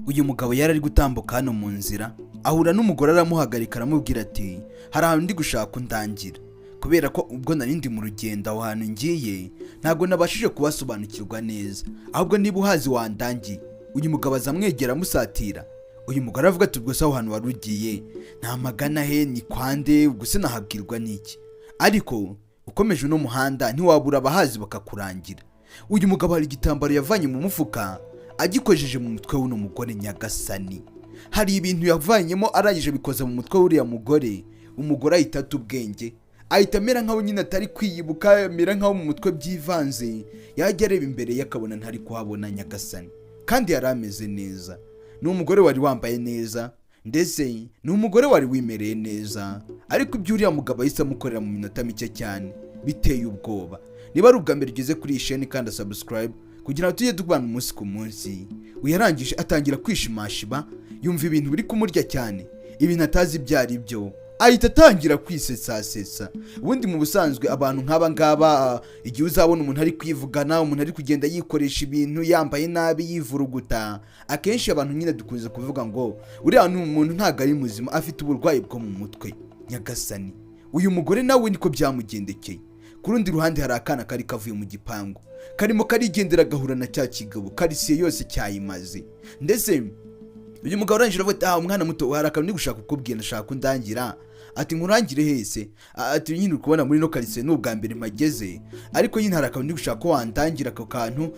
Uyu mugabo yari ari gutambuka hano mu nzira ahura n'umugore aramuhagarika aramubwira ati hari ahantu ndi gushaka undangira, kubera ko ubwo nari ndi mu rugendo aho hantu ngiye ntabwo nabashije kubasobanukirwa neza, ahubwo niba uhazi wandangiye. Uyu mugabo azamwegera amusatira. Uyu mugore avuga ati ubwo se aho hantu wari ugiye nta magana he ni kwande, ubwo se nahabwirwa n'iki? Ariko ukomeje uno muhanda ntiwabura abahazi bakakurangira. Uyu mugabo hari igitambaro yavanye mu mufuka agikojeje mu mutwe w'uno mugore nyagasani. Hari ibintu yavanyemo arangije bikoza mu mutwe w'uriya mugore. Umugore ahita ata ubwenge, ahita amera nkaho nyine atari kwiyibuka, amera nkaho mu mutwe byivanze, yajya areba imbere ye akabona ntari kuhabona nyagasani. Kandi yari ameze neza, ni umugore wari wambaye neza, ndetse ni umugore wari wimereye neza, ariko ibyo uriya mugabo ahise amukorera mu minota mike cyane biteye ubwoba. Niba ari ubwa mbere ugeze kuri iyi chaîne kandi subscribe kugira ngo tujye tubana umunsi ku munsi. Uyarangije atangira kwishimashiba, yumva ibintu biri kumurya cyane, ibintu atazi ibyo ari byo, ahita atangira kwisetsa. Ubundi mu busanzwe abantu nk'aba ngaba igihe uzabona umuntu ari kwivugana, umuntu ari kugenda yikoresha ibintu yambaye nabi yivuruguta, akenshi abantu nyine dukunze kuvuga ngo uriya umuntu ntago ari muzima, afite uburwayi bwo mu mutwe nyagasani. Uyu mugore nawe niko byamugendekeye. Ku rundi ruhande hari akana kari kavuye mu gipangu, karimo karigendera gahura na cya kigabo, karisiye yose cyayimaze. Ndetse uyu mugabo arangije avuga umwana muto hari akantu ndi gushaka kukubwira, ndashaka kundangira. Ati nkurangire hese? Ati nyine uri kubona muri no karisiye n'ubwa mbere mageze, ariko nyine hari akantu ndi gushaka ko wandangira ako kantu,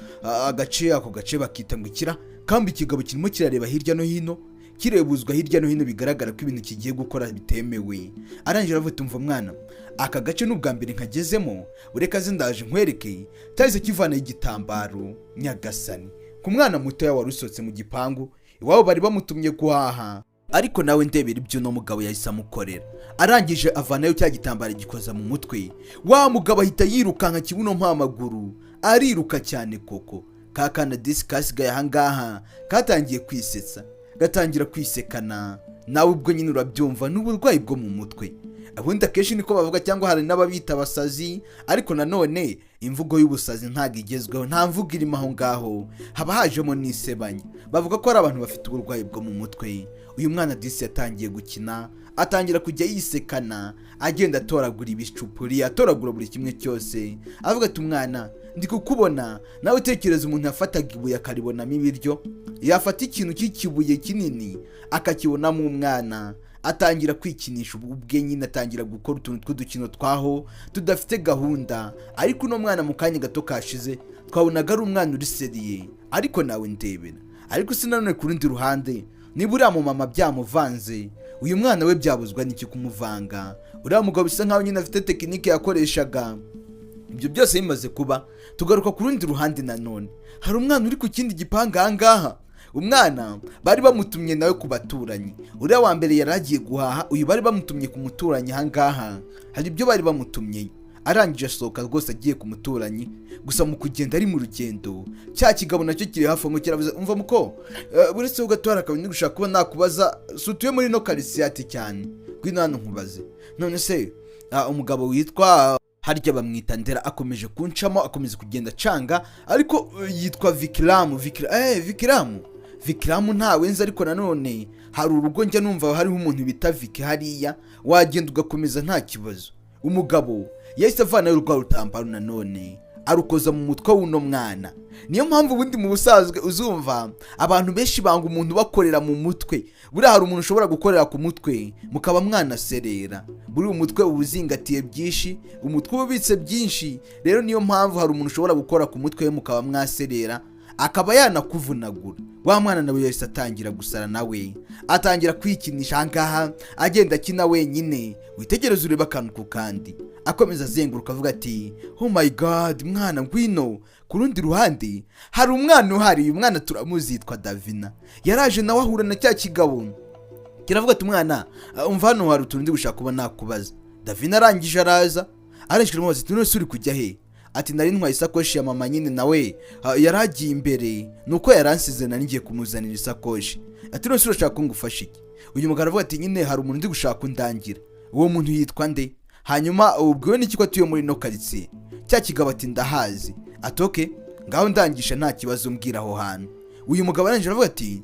ako gace bakita ngo ikira. Kandi ikigabo kirimo kirareba hirya no hino, kirebuzwa hirya no hino, bigaragara ko ibintu kigiye gukora bitemewe. Arangije avuga tumva mwana, aka gace n'ubwa mbere nkagezemo, ureka zindaje nkwereke. Cyahise kivana igitambaro nyagasani ku mwana muto wari usotse mu gipangu, iwabo bari bamutumye guhaha. Ariko nawe ndebera ibyo no mugabo yahise amukorera. Arangije avanayo cya gitambaro gikoza mu mutwe, wa mugabo ahita yirukanka kibuno mpamaguru, ariruka cyane koko. Kakana disi kasigaye ahangaha katangiye kwisetsa, gatangira kwisekana. Nawe ubwo nyine urabyumva n'uburwayi bwo mu mutwe. Abundi akenshi niko bavuga, cyangwa hari n'ababita abasazi, ariko nanone imvugo y'ubusazi ntago igezweho, nta mvugo irimo aho ngaho, haba hajemo n'isebanya. Bavuga ko ari abantu bafite uburwayi bwo mu mutwe. Uyu mwana disi yatangiye gukina, atangira kujya yisekana, agenda atoragura ibicupuri, atoragura buri kimwe cyose. Avuga ati umwana ndi kukubona, nawe utekereza umuntu yafataga ibuye akaribonamo ibiryo, yafata ikintu cy'ikibuye kinini akakibonamo umwana. Atangira kwikinisha ubwe nyine, atangira gukora utuntu tw'udukino twaho tudafite gahunda. Ariko uno mwana mu kanya gato kashize twabonaga ari umwana uri seriye, ariko nawe ndebera. Ariko sinanone ku rundi ruhande, niba uriya mu mama byamuvanze, uyu mwana we byabuzwa n'iki kumuvanga? Uriya mugabo bisa nkaho nyine afite tekinike yakoreshaga. Ibyo byose bimaze kuba, tugaruka ku rundi ruhande nanone. Hari umwana uri ku kindi gipanga ahangaha. Umwana bari bamutumye nawe ku baturanyi. Uriya wa mbere yaragiye guhaha, uyu bari bamutumye ku muturanyi ahangaha. Hari ibyo bari bamutumye. Arangije asohoka rwose agiye ku muturanyi, gusa mu kugenda ari mu rugendo, cya kigabo nacyo kiri hafi ngo kiravuze umva muko, buretse ugatwara akabindi gushaka kuba nakubaza, sutuye muri no karisiyati cyane gwino hano nkubaze. None se umugabo witwa harya bamwita Ndera akomeje kuncamo, akomeza kugenda canga, ariko yitwa Vikiramu ntawe nzi. Ariko nanone hari urugo njya numva hariho umuntu bita Viki hariya, wagenda ugakomeza nta kibazo. Umugabo yahise avanayo urwa rutambaro nanone arukoza mu mutwe w'uno mwana. Niyo mpamvu ubundi mu busazwe uzumva abantu benshi banga umuntu bakorera mu mutwe. Buriya hari umuntu ushobora gukorera ku mutwe mukaba mwana serera, buri umutwe ubuzingatiye byinshi, umutwe ubitse byinshi. Rero niyo mpamvu hari umuntu ushobora gukora ku mutwe mukaba mwaserera, akaba yanakuvunagura. Wa mwana nawe yahise atangira gusara, nawe atangira kwikinisha ahangaha, agenda akina wenyine. Witegereza ureba akantu ku kandi, akomeza azenguruka avuga ati oh my god mwana ngwino. Ku rundi ruhande hari umwana uhari, uyu mwana turamuzi yitwa Davina. Yaraje nawe ahura na cya kigabo, kiravuga ati umwana umva hano hari utuntu ndi gushaka kuba nakubaza. Davina arangije araza, arashikira umubaza ati none uri kujya he? Ati nari ntwaye isakoshi ya mama nyine, nawe yaragiye imbere nuko yaransize nari ngiye kumuzanira isakoshi. Ati none urashaka ko ngufasha iki? Uyu mugabo aravuga ati nyine hari umuntu ndi gushaka kundangira. Uwo muntu yitwa nde? Hanyuma ubwiwe n'iki ko atuye muri no quartier? Cya kigabo ati ndahazi. Atoke ngaho ndangisha nta kibazo mbwira aho hantu. uyu mugabo arangije aravuga ati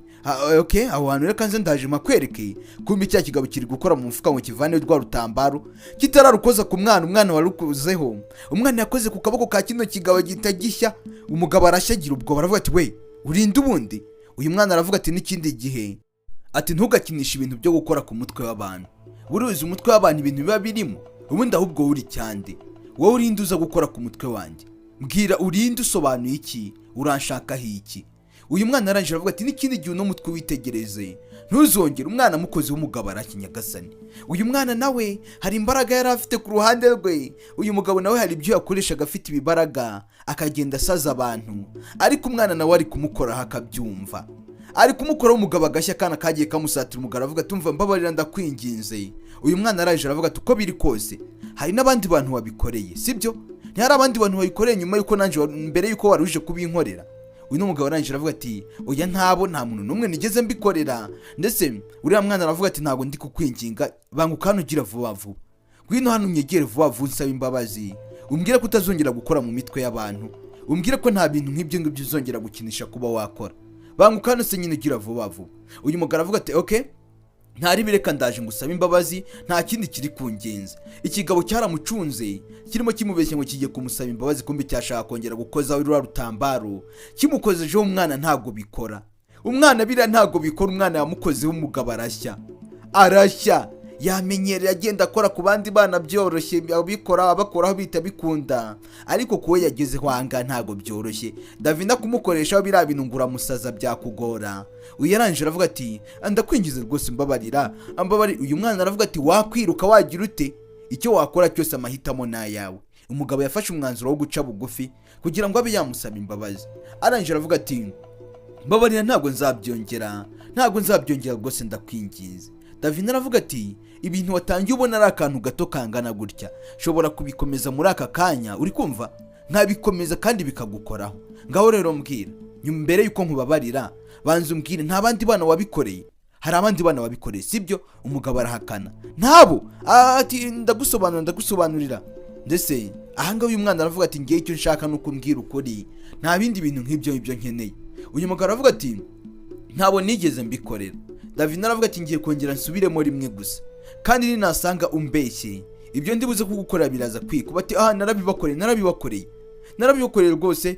okay, aho hantu reka nze ndaje makwereke kumbi cya kigabo kiri gukora mu mufuka ngo kivane rwa rutambaro kitararukoza ku umwana warukozeho. Umwana yakoze ku kaboko ka kino kigabo gitagishya. Umugabo arashyagira ubwo aravuga ati we urinde ubundi. Uyu mwana aravuga ati n'ikindi gihe ati ntugakinisha ibintu byo gukora ku mutwe w'abantu. Buruzi umutwe w'abantu ibintu biba birimo, ubundi ahubwo uri cyande. Wowe urinde uza gukora ku mutwe wanjye, mbwira urinde usobanuye iki, uranshakaho iki? Uyu mwana arangije aravuga ati n'ikindi gihe uno mutwe witegereze ntuzongere. Umwana mukozi w'umugabo arakinyagasani. Uyu mwana nawe hari imbaraga yari afite ku ruhande rwe. Uyu mugabo nawe hari ibyo yakoreshaga afite ibibaraga akagenda asaza abantu, ariko umwana nawe ari kumukoraho akabyumva. Ari kumukoraho umugabo agashya kana kagiye kamusatira. Umugabo aravuga ati umva mbabarira ndakwinginze. Uyu mwana arangije aravuga ati uko biri kose hari n'abandi bantu wabikoreye sibyo? Ntihari abandi bantu wabikoreye nyuma yuko nanje mbere yuko waruje kubinkorera? Uyu n'umugabo arangije aravuga ati oya ntabo nta muntu numwe nigeze mbikorera. Ndetse uriya mwana aravuga ati ntago ndi kukwinginga, banguka hano ugira vuba vuba, gwino hano unyegere vuba vuba nsaba imbabazi, umbwire ko utazongera gukora mu mitwe y'abantu, umbwire ko nta bintu nk'ibyo ngibyo uzongera gukinisha kuba wakora, banguka hano se nyine ugira vuba vuba. Uyu mugabo aravuga ati okay, ntari bireka ndaje ngusaba imbabazi, nta kindi kiri kungenza. Ikigabo cyaramucunze kirimo kimubeshya ngo kigiye kumusaba imbabazi, kumbi cyashaka kongera gukoza urura rutambaro kimukozejeho. Umwana ntago bikora, umwana bira ntago bikora. Umwana yamukozeho umugabo arashya yamenyereye agenda akora ku bandi bana byoroshye, abikora abakoraho bita bikunda, ariko kuwe yageze hwanga ntago byoroshye. Davina kumukoresha bira bintu ngura musaza byakugora. Uyu yarangije aravuga ati ndakwingize rwose mbabarira. Uyu mwana aravuga ati wakwiruka wagira ute, icyo wakora cyose amahitamo nayawe. Umugabo yafashe umwanzuro wo guca bugufi kugira ngo abe yamusaba imbabazi. Arangije aravuga ati mbabarira ntago nzabyongera rwose ndakwingize. Davina aravuga ati ibintu watangiye ubona ari akantu gato kangana gutya, shobora kubikomeza muri aka kanya, uri kumva nkabikomeza kandi bikagukoraho. Ngaho rero mbwira mbere yuko nkubabarira banza umbwire nta bandi bana wabikoreye? Hari abandi bana wabikoreye sibyo? Umugabo arahakana ntabo. Ati ndagusobanurira. Ndetse ahanga uyu mwana aravuga ati ngiye icyo nshaka nuko mbwira ukuri, nta bindi bintu nk'ibyo nkeneye. Uyu mugabo aravuga ati ntabo nigeze mbikorera. Davina aravuga ati ngiye kongera nsubiremo rimwe gusa, kandi ninasanga umbeshye ibyo ndibuze kugukorera biraza kwikuba. Ati narabibakoreye rwose,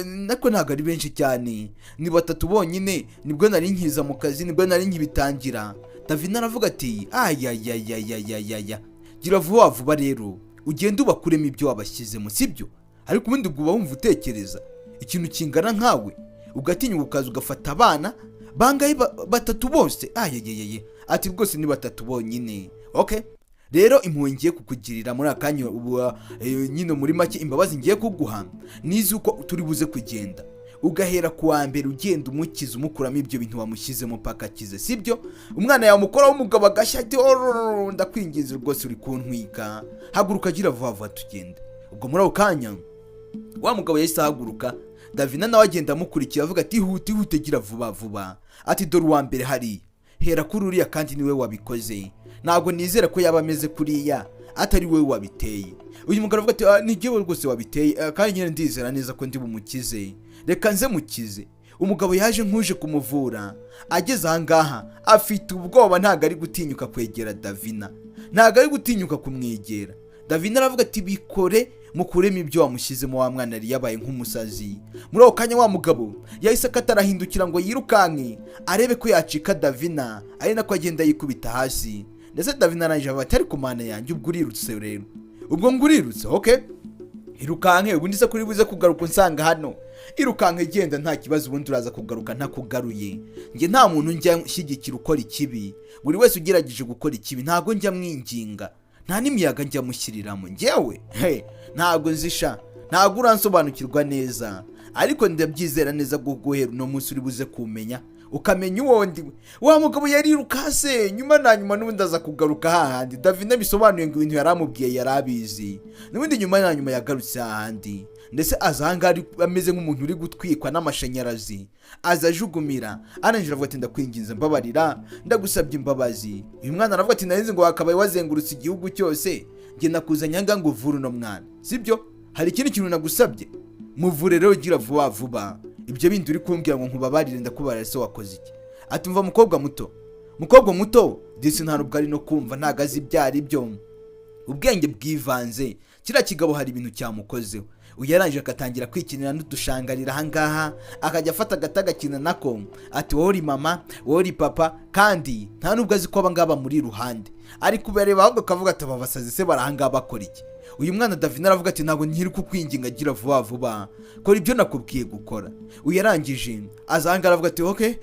nako ntago ari benshi cyane, ni batatu bonyine, nibwo nari nkiza mu kazi, nibwo nari nkibitangira. Davina aravuga ati ayayayayayaya, gira vuba vuba rero ugenda ubakuremo ibyo wabashyizemo sibyo? Ariko ubundi ubwo wumva utekereza ikintu kingana nkawe ugatinyuka ukaza ugafata abana bangaye batatu bose? Ayayayaya, ati rwose ni batatu bonyine. Okay, rero impuhwe ngiye kukugirira muri akanya nyine muri make imbabazi ngiye kuguha nizi uko turi buze kugenda, ugahera kuwa mbere ugenda umukiza umukuramo ibyo bintu wamushyizemo paka kize sibyo? Umwana yamukoraho umugabo agashya ati ndakwinginze rwose uri kuntwika, haguruka gira vuba vuba tugende. Ubwo muri ako kanya wa mugabo yahise ahaguruka. Davina nawe agenda amukurikira avuga ati hute gira vuba vuba. Ati dore uwa mbere hari hera kuri uriya kandi niwe wabikoze, ntabwo nizera ko yaba ameze kuriya atari we wabiteye. Uyu mugabo avuga ati nijyewe rwose wabiteye, kandi nyine ndizera neza ko ndi bumukize, reka nze mukize. Umugabo yaje nkuje kumuvura, ageze ahangaha afite ubwoba, ntago ari gutinyuka kwegera Davina, ntago ari gutinyuka kumwegera. Davina aravuga ati bikore mukuremo ibyo wamushyizemo. Wa mwana yari yabaye nk'umusazi. Muri ako kanya wa mugabo yahise akatarahindukira ngo yirukanke arebe ko yacika Davina, ari nako agenda yikubita hasi. Ndetse Davina arangije avuga ati ariko mana yanjye ubwo urirutse rero, ubwo ngurirutse okay, irukanke ubundi se kuri buze kugaruka nsanga hano. Irukanke genda nta kibazo, ubundi uraza kugaruka ntakugaruye. Nge nta muntu njya nshyigikira ukora ikibi, buri wese ugerageje gukora ikibi ntago njya mwinginga, nta n'imiyaga njya mushyiriramo. Ngewe ntago nzisha, ntago uransobanukirwa neza, ariko ndabyizera neza guhera uno munsi uri buze kumenya ukamenya uwo ndiwe. Wa mugabo yarirukase nyuma n'ubundi aza kugaruka hahandi. Davina bisobanuye ngo ibintu yaramubwiye yarabizi, n'ubundi nyuma yagarutse hahandi. Ndetse azanga ameze nk'umuntu uri gutwikwa n'amashanyarazi, azajugumira. Arangije avuga ati ndakwinginze mbabarira, ndagusabye imbabazi. Uyu mwana aravuga ati narinzi ngo wakabaye wazengurutse igihugu cyose, nge nakuzanye nga ngo uvure uno mwana sibyo? Hari ikindi kintu nagusabye, muvure rero gira vuba vuba. ibyo bindi uri kumbwira ngo nkubabarire ndakubarira se wakoze iki? Ati umva mukobwa muto disi nta nubwo ari no kumva ntago azi ibyari byo, ubwenge bwivanze, kiriya kigabo hari ibintu cyamukozeho. Uyarangije akatangira kwikinira n'udushangarira ahangaha, akajya afata agata agakina nako, ati wowe uri mama wowe uri papa, kandi nta nubwo azi ko abangaba muri iruhande, ariko ubareba ahubwo akavuga ati aba basazi se barahanga bakora iki? Uyu mwana Davina aravuga ati ntabwo nkiri kukwinginga, agira vuba kora ibyo nakubwiye gukora. Uyarangije azanga aravuga ati okay,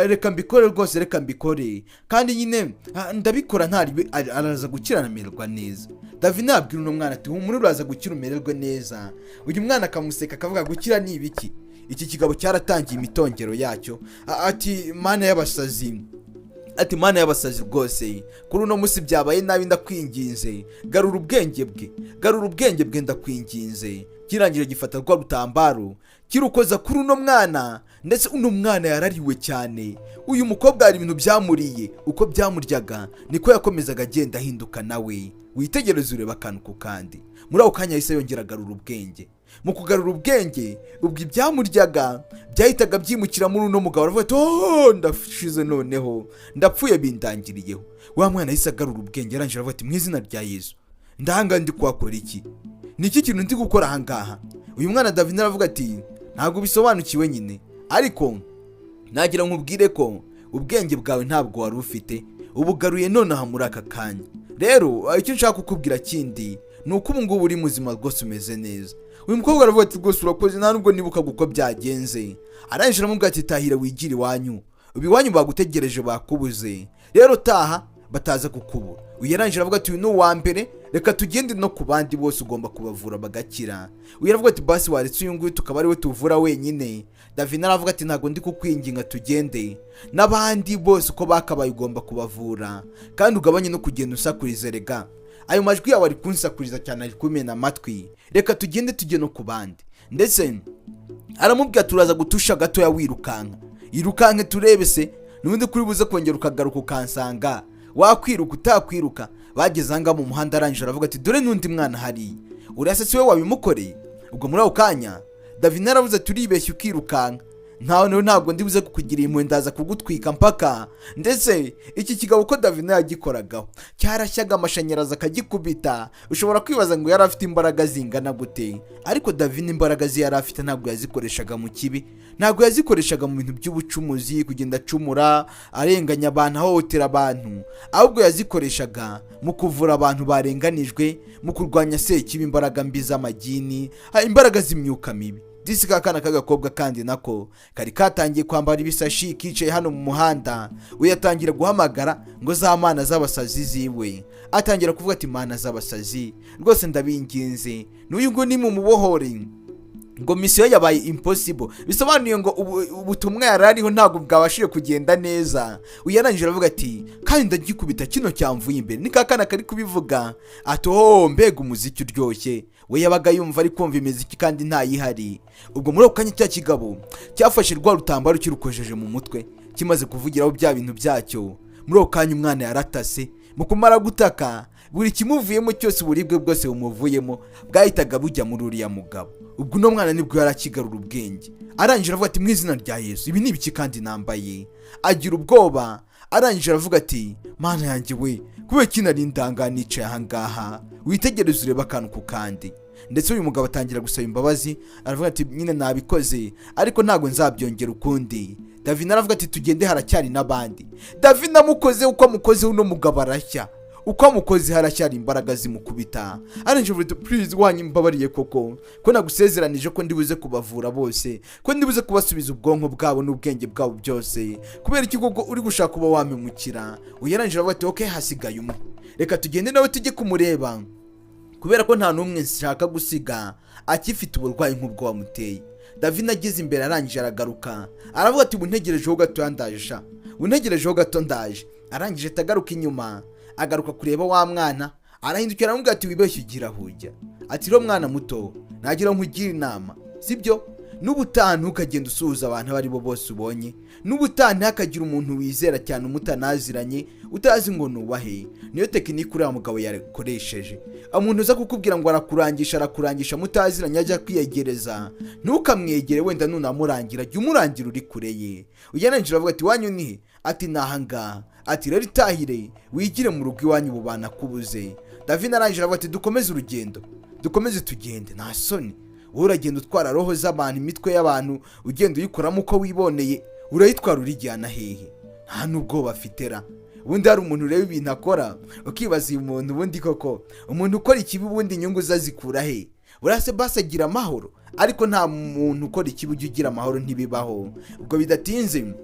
reka mbikore rwose, reka mbikore, kandi nyine ndabikora ntari araza gukira namererwa neza. Davina abwira uno mwana ati humura uraza gukira umererwe neza. Uyu mwana akamuseka akavuga gukira ni ibiki? Iki kigabo cyaratangiye imitongero yacyo, ati mana y'abasazi, ati mana y'abasazi rwose kuri uno musi byabaye nabi, ndakwinginze garura ubwenge bwe ndakwinginze. Kirangije gifata rwa rutambaro kirukoza kuri uno mwana, ndetse uno mwana yarariwe cyane. Uyu mukobwa hari ibintu byamuriye, uko byamuryaga niko yakomezaga agenda ahinduka nawe. Witegereze ureba akantu ku kandi, muri ako kanya yahise yongera agarura ubwenge. Mu kugarura ubwenge ubwo ibyamuryaga byahitaga byimukira muri uno mugabo, aravuga ati oh ndashize noneho ndapfuye bindangiriyeho. Wa mwana yahise agarura ubwenge, arangije aravuga ati mu izina rya Yesu ndahanga ndi kwakora iki? Ni iki kintu ndi gukora ahangaha? Uyu mwana Davina aravuga ati ntabwo bisobanukiwe nyine, ariko nagira nkubwire ko ubwenge bwawe ntabwo wari ufite, ubugaruye nonaha muri aka kanya. Rero icyo nshaka kukubwira kindi ni uko ubu ngubu uri muzima rwose, umeze neza. Uyu mukobwa aravuga ati rwose urakoze, nta nubwo nibuka uko byagenze. Arangije aramubwira ati tahira wigire iwanyu, iwanyu bagutegereje bakubuze, rero taha bataza kukubura. Uyu yarangije aravuga ati uyu ni uwa mbere, reka tugende no ku bandi bose ugomba kubavura bagakira. Uyu aravuga ati basi waretse uyu nguyu tukaba ari we tuvura wenyine. Davina aravuga ati ntabwo ndi kukwinginga, tugende n'abandi bose uko bakabaye ugomba kubavura, kandi ugabanye no kugenda usakuriza. Rega ayo majwi yawe ari kunsakuriza cyane, ari kumena amatwi, reka tugende tujye no ku bandi. Ndetse aramubwira turaza gutusha gatoya wirukanke turebe se n'ubundi kuri buze kongera ukagaruka ukansanga, wakwiruka utakwiruka. Bageze anga mu muhanda, arangije aravuga ati dore n'undi mwana hari, urase si we wabimukoreye? Ubwo muri ako kanya Davina aravuze turibeshye ukirukanka, ntabwo ndibuze kukugira impuhwe, ndaza kugutwika mpaka. Ndetse iki kigabo ko Davina yagikoragaho cyarashyaga amashanyarazi akagikubita, ushobora kwibaza ngo yari afite imbaraga zingana gute, ariko Davina imbaraga ze yari afite ntabwo yazikoreshaga mu kibi, ntabwo yazikoreshaga mu bintu by'ubucumuzi, kugenda acumura arenganya abantu, ahohotera abantu, ahubwo yazikoreshaga mu kuvura abantu barenganijwe, mu kurwanya sekibi, imbaraga mbi z'amagini, imbaraga z'imyuka mibi. Disi kakana k'agakobwa kandi nako kari katangiye kwambara ibisashi, kicaye hano mu muhanda. Uyatangira guhamagara ngo za mana z'abasazi ziwe, atangira kuvuga ati mana z'abasazi rwose ndabinginze n'uyu ngo ni mu mubohore, ngo misiyo yabaye impossible, bisobanuye ngo ubutumwa yarariho ntabwo bwabashije kugenda neza. Uyanangije aravuga ati kandi ndagikubita kino cyamvuye imbere. Ni kakana kari kubivuga ati oh mbega umuziki uryoshye. We yabaga yumva ari kumva imiziki kandi ntayihari. Ubwo muri ako kanya cya kigabo cyafashe rwa rutambaro kirukojeje mu mutwe, kimaze kuvugiraho bya bintu byacyo. Muri ako kanya umwana yaratase, mu kumara gutaka buri kimuvuyemo cyose, uburibwe bwose bumuvuyemo bwahitaga bujya muri uriya mugabo. Ubwo uno mwana nibwo yarakigarura ubwenge, arangije aravuga ati mu izina rya Yesu ibi ni ibiki kandi nambaye? Agira ubwoba, arangije aravuga ati mana yanjye we kubera kinari ndanganicaye ahangaha, witegereze ureba akantu ku kandi. Ndetse uyu mugabo atangira gusaba imbabazi, aravuga ati nyine nabikoze ariko ntabwo nzabyongera ukundi. Davina aravuga ati tugende haracyari n'abandi. Davina amukoze uko amukoze uno mugabo arashya, uko amukoze haracyari imbaraga zimukubita. Arangije avuga ati please wanyimbabarire koko ko nagusezeranije ko ndibuze kubavura bose, ko ndibuze kubasubiza ubwonko bwabo n'ubwenge bwabo byose, kubera iki koko uri gushaka kuba wamemukira? Uyarangije aravuga ati okay hasigaye umwe, reka tugende nawe tujye kumureba, kubera ko nta n'umwe nshaka gusiga akifite uburwayi nk'ubwo wamuteye. Davina ageze imbere, arangije aragaruka aravuga ati buntegerejeho gato ndaje, buntegerejeho gato ndaje. Arangije atagaruka inyuma, agaruka kureba wa mwana, arahindukira aramubwira ati wibeshye ugira hujya, ati ro mwana muto nagira nkugira inama sibyo, n'ubutaha ntukagenda usuhuza abantu abo ari bo bose ubonye, n'ubutaha ntihakagira umuntu wizera cyane umutanaziranye utazi ngo nubahe. Niyo tekinike uriya mugabo yakoresheje. Umuntu uza kukubwira ngo arakurangisha mutaziranye ajya kwiyegereza, ntukamwegere, wenda nunamurangira jya umurangira uri kure ye. Uyananjira avuga ati wanyu nihe? Ati nahanga. Ati rero itahire wigire mu rugo iwanyu bubana kubuze. David arangije avuga ati dukomeze urugendo, dukomeze tugende, nta soni. Uragenda utwara roho z'abantu, imitwe y'abantu ugenda uyikoramo uko wiboneye, urayitwara urijyana hehe? Nta nubwo bafitera. Ubundi hari umuntu ureba ibintu akora ukibaza uyu muntu ubundi koko umuntu ukora ikibi ubundi inyungu zazikura he? Burase base agira amahoro, ariko nta muntu ukora ikibi ujya ugira amahoro, ntibibaho. Ubwo bidatinze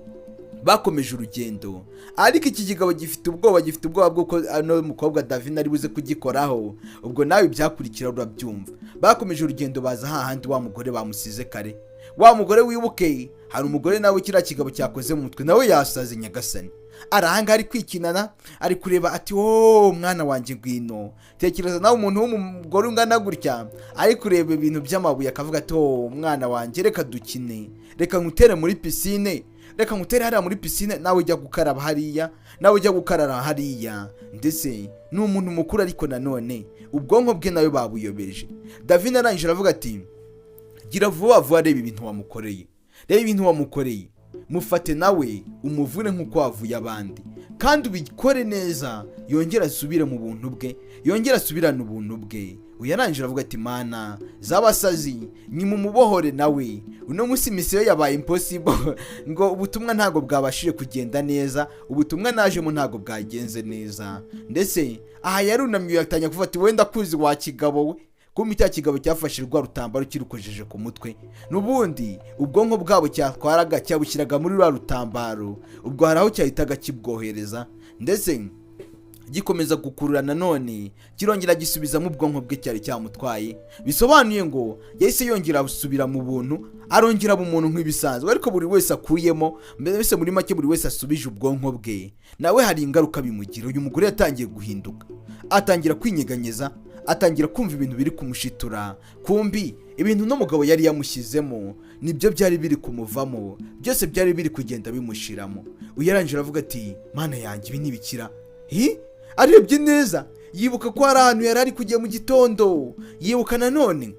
bakomeje urugendo, ariko iki kigabo gifite ubwoba bw'uko ano mukobwa David ari buze kugikoraho. Ubwo nawe byakurikira urabyumva. Bakomeje urugendo baza hahandi wa mugore bamusize kare. Wa mugore wibuke, hari umugore nawe kiriya kigabo cyakoze mu mutwe, nawe yasaze nyagasani. Arahanga ari kwikinana, ari kureba ati mwana wanjye ngwino. Tekereza nawe umuntu w'umugore ungana gutya ari kureba ibintu by'amabuye akavuga ati mwana wanjye reka dukine, reka ngutere muri pisine, reka ngutere hariya muri pisine, nawe ujya gukaraba hariya, nawe ujya gukarara hariya. Ndetse ni umuntu mukuru, ariko nanone ubwonko bwe nawe babuyobeje. David arangije aravuga ati gira vuba vuba, reba ibintu wamukoreye, mufate nawe umuvune nk'uko wavuye abandi, kandi ubikore neza, yongera asubire mu buntu bwe, yongera asubirane ubuntu bwe. Uyananjira avuga ati mana z'abasazi ni mu mubohore nawe. Uno munsi misiyo yabaye impossible ngo ubutumwa ntago bwabashije kugenda neza, ubutumwa najemo ntago bwagenze neza. Ndetse aha yarunamye yatanya kuvuga ati wenda kuzi wa kigabo we, kumbe cya kigabo cyafashe rwa rutambaro kirukojeje ku mutwe, n'ubundi ubwonko bwabo cyatwaraga cyabushyiraga muri rwa rutambaro. Ubwo haraho cyahitaga kibwohereza, ndetse gikomeza gukurura nanone kirongera gisubizamo ubwonko bwe cyari cyamutwaye. Bisobanuye ngo yahise yongera gusubira mu buntu, arongera mu muntu nk'ibisanzwe, ariko buri wese akuyemo, mbese muri make buri wese asubije ubwonko bwe, nawe hari ingaruka bimugira. Uyu mugore yatangiye guhinduka, atangira kwinyeganyeza, atangira kumva ibintu biri kumushitura. Kumbi ibintu n'umugabo yari yamushyizemo nibyo byari biri kumuvamo, byose byari biri kugenda bimushiramo. Uyarangira avuga ati mana yanjye ibi nibikira. Arebye neza yibuka ko hari ahantu yari ari kujya mu gitondo, yibuka nanone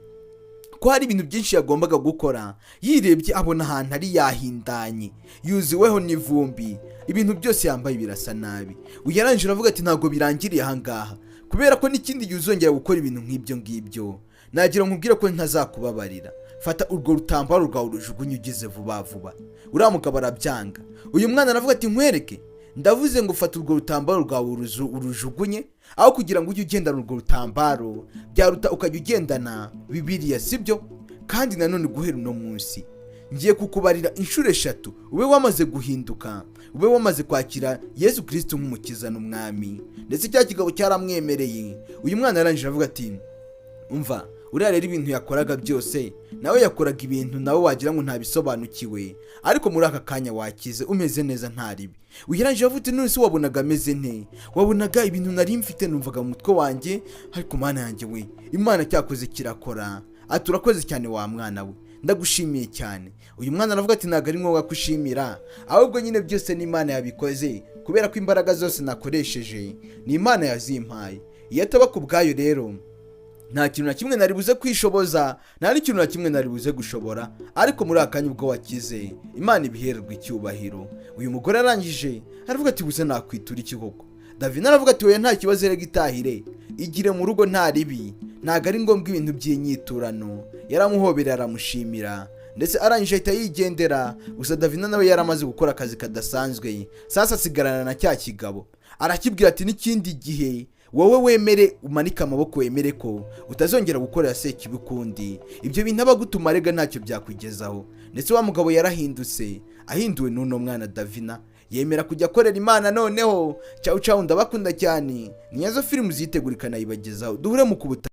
ko hari ibintu byinshi yagombaga gukora. Yirebye abona ahantu ari yahindanye, yuzuweho n'ivumbi, ibintu byose yambaye birasa nabi. Uyarangira avuga ati ntago birangiriye ahangaha, kubera ko n'ikindi yuzongera gukora ibintu nk'ibyo ngibyo nagira nkubwira ko ntazakubabarira. Fata urwo rutambaro rwawe urujugunye ugize vuba vuba. Uriya mugabo arabyanga. Uyu mwana aravuga ati nkwereke, ndavuze ngo fata urwo rutambaro rwawe urujugunye, aho kugira ngo ujye ugendana urwo rutambaro byaruta ukajya ugendana Bibiliya, sibyo? Kandi nanone guhera uno munsi ngiye kukubarira inshuro 3 ube wamaze guhinduka, ube wamaze kwakira Yesu Kristo nk'umukiza n'umwami. Ndetse cya kigabo cyaramwemereye. Uyu mwana arangije avuga ati umva, uriya rero ibintu yakoraga byose nawe yakoraga ibintu nawe wagira ngo ntabisobanukiwe, ariko muri aka kanya wakize umeze neza ntaribi. Uyirangije avuga ati none se wabonaga ameze nte? Wabonaga ibintu nari mfite numvaga mu mutwe wanjye, ariko mana yanjye we, Imana cyakoze kirakora. Ati urakoze cyane wa mwana we, ndagushimiye cyane. Uyu mwana aravuga ati ntago ari ngombwa kushimira, ahubwo nyine byose ni Imana yabikoze, kubera ko imbaraga zose nakoresheje ni Imana yazimpaye. Iyo ataba ku bwayo rero nta kintu na kimwe nari buze kwishoboza, nta n'ikintu na kimwe nari buze gushobora. Ariko muri akanya ubwo wakize, Imana ibihererwa icyubahiro. Uyu mugore arangije aravuga ati buze nakwitura iki koko? David aravuga ati oya nta kibazo, rega itahire, igire mu rugo nta ribi, ntago ari ngombwa ibintu by'inyiturano. Yaramuhoberera aramushimira, ndetse arangije ahita yigendera. Gusa David nawe yaramaze gukora akazi kadasanzwe, sasa asigarana na cya kigabo. Arakibwira ati n'ikindi gihe wowe wemere umanika amaboko, wemere ko utazongera gukorera sekibi ukundi, ibyo bintu abagutuma rega ntacyo byakwigezaho. Ndetse wa mugabo yarahindutse, ahinduwe n'uno mwana Davina, yemera kujya akorera Imana. Noneho ciao ndabakunda cyane, niyazo filmu zitegurika nayibagezaho. Duhure mu kubuta.